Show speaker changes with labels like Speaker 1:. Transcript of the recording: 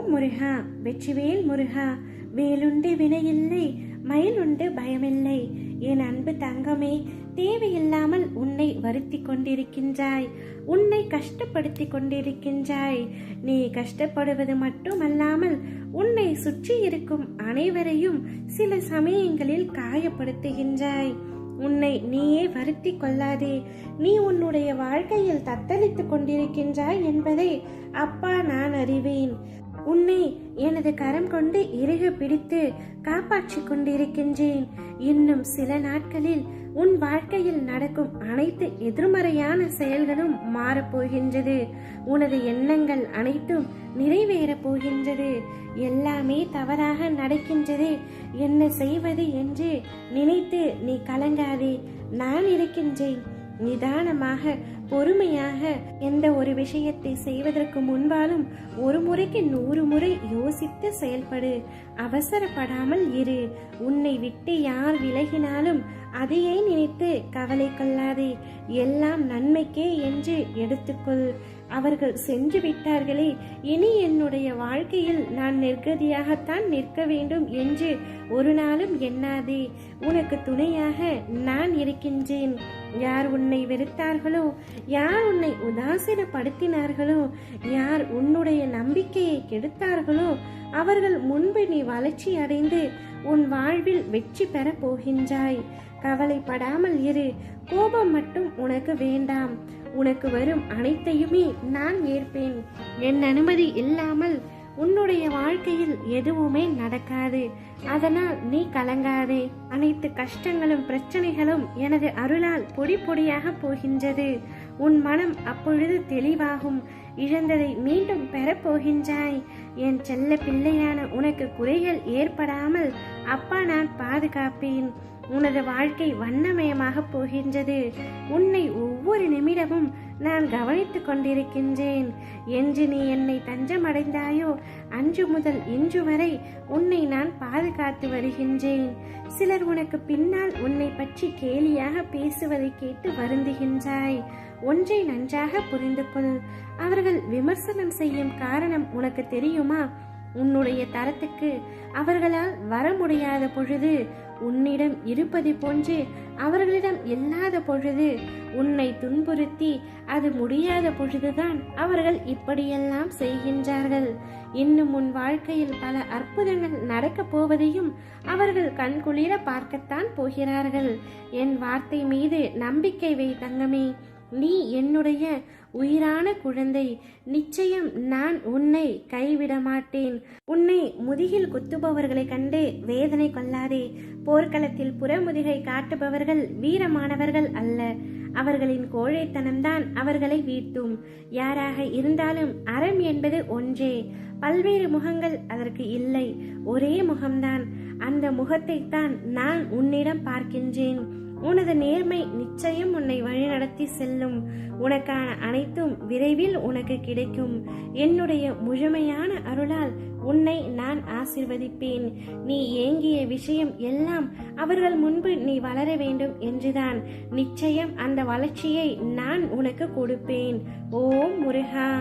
Speaker 1: ஓம் முருகா, வெற்றிவேல் முருகா. வேலுண்டு வினையில்லை, மயிலுண்டு பயமில்லை. என் அன்பு தங்கமே, தேவையில்லாமல் உன்னை வருத்தி கொண்டிருக்கின்றாய், உன்னை கஷ்டப்படுத்தி கொண்டிருக்கின்றாய். நீ கஷ்டப்படுவது மட்டுமல்லாமல் உன்னை சுற்றி இருக்கும் அனைவரையும் சில சமயங்களில் காயப்படுத்துகின்றாய். உன்னை நீயே வருத்தி கொள்ளாதே. நீ உன்னுடைய வாழ்க்கையில் தத்தளித்துக் கொண்டிருக்கின்றாய் என்பதை அப்பா நான் அறிவேன். உன்னை எனது கரம் கொண்டு இறுக பிடித்து காப்பாற்றிக் கொண்டிருக்கின்றேன். இன்னும் சில நாட்களில் உன் வாழ்க்கையில் நடக்கும் அனைத்து எதிர்மறையான செயல்களும் மாறப்போகின்றது. உனது எண்ணங்கள் அனைத்தும் நிறைவேறப் போகின்றது. எல்லாமே தவறாக நடக்கின்றது, என்ன செய்வது என்று நினைத்து நீ கலங்காதே. நான் இருக்கின்றேன். நிதானமாக பொறுமையாக எந்த ஒரு விஷயத்தை செய்வதற்கு முன்பாலும் ஒரு முறைக்கு 100 முறை யோசித்து செயல்படு. அவசரப்படாமல் இரு. உன்னை விட்டு யார் விலகினாலும் அதையே நினைத்து கவலை கொள்ளாதே. எல்லாம் நன்மைக்கே என்று எடுத்துக்கொள். அவர்கள் சென்று விட்டார்களே, இனி என்னுடைய வாழ்க்கையில் நான் நிர்கதியாகத்தான் நிற்க வேண்டும் என்று ஒரு நாளும் எண்ணாதே. உனக்கு துணையாக நான் இருக்கின்றேன். யார் உன்னை வெறுத்தார்களோ, யார் உன்னை உதாசீனப்படுத்தினார்களோ, யார் உன்னுடைய நம்பிக்கையை கெடுத்தார்களோ, அவர்கள் முன்பு நீ வளர்ச்சி அடைந்து உன் வாழ்வில் வெற்றி பெற போகின்றாய். கவலைப்படாமல் இரு. கோபம் மட்டும் உனக்கு வேண்டாம். உனக்கு வரும் அனைத்தையுமே நான் ஏற்பேன். என் அனுமதி இல்லாமல் உன்னுடைய வாழ்க்கையில் எதுவுமே நடக்காது. அதனால் நீ கலங்காதே. அனைத்து கஷ்டங்களும் பிரச்சனைகளும் எனது அருளால் பொடி பொடியாக போகின்றது. உன் மனம் அப்பொழுது தெளிவாகும். இழந்ததை மீண்டும் பெறப்போகின்றாய். என் செல்ல பிள்ளையான உனக்கு குறைகள் ஏற்படாமல் அப்பா நான் பாதுகாப்பேன். உனது வாழ்க்கை வண்ணமயமாக போகின்றது. உன்னை ஒவ்வொரு நிமிடமும் நான் கவனித்துக் கொண்டிருக்கின்றேன். என்று நீ என்னை தஞ்சமடைந்தாயோ அன்று முதல் இன்று வரை உன்னை நான் பாதுகாத்து வருகின்றேன். சிலர் உனக்கு பின்னால் உன்னை பற்றி கேலியாக பேசுவதை கேட்டு வருந்துகின்றாய். ஒன்றை நன்றாக புரிந்து கொள். அவர்கள் விமர்சனம் செய்யும் காரணம் உனக்கு தெரியுமா? உன்னுடைய தரத்துக்கு அவர்களால் வர முடியாத பொழுது, உன்னிடம் இருப்பது போன்று அவர்களிடம் இல்லாத பொழுது, உன்னை துன்புறுத்தி அது முடியாத பொழுதுதான் அவர்கள் இப்படியெல்லாம் செய்கின்றார்கள். இன்னும் உன் வாழ்க்கையில் பல அற்புதங்கள் நடக்கப் போவதையும் அவர்கள் கண்குளிர பார்க்கத்தான் போகிறார்கள். என் வார்த்தை மீது நம்பிக்கை வை தங்கமே. நீ என்னுடைய உயிரான குழந்தை. நிச்சயம் நான் உன்னை கைவிட மாட்டேன். உன்னை முதுகில் குத்துபவர்களை கண்டு வேதனை கொள்ளாதே. போர்க்களத்தில் புறமுதுகை காட்டுபவர்கள் வீரமானவர்கள் அல்ல. அவர்களின் கோழைத்தனம்தான் அவர்களை வீழ்த்தும். யாராக இருந்தாலும் அறம் என்பது ஒன்றே. பல்வேறு முகங்கள் அதற்கு இல்லை, ஒரே முகம்தான். அந்த முகத்தை தான் நான் உன்னிடம் பார்க்கின்றேன். உனது நேர்மை நிச்சயம் உன்னை வழிநடத்தி செல்லும். உனக்கான அனைத்தும் விரைவில் உனக்கு கிடைக்கும். என்னுடைய முழுமையான அருளால் உன்னை நான் ஆசிர்வதிப்பேன். நீ ஏங்கிய விஷயம் எல்லாம் அவர்கள் முன்பு நீ வளர வேண்டும் என்றுதான். நிச்சயம் அந்த வளர்ச்சியை நான் உனக்கு கொடுப்பேன். ஓம் முருகா.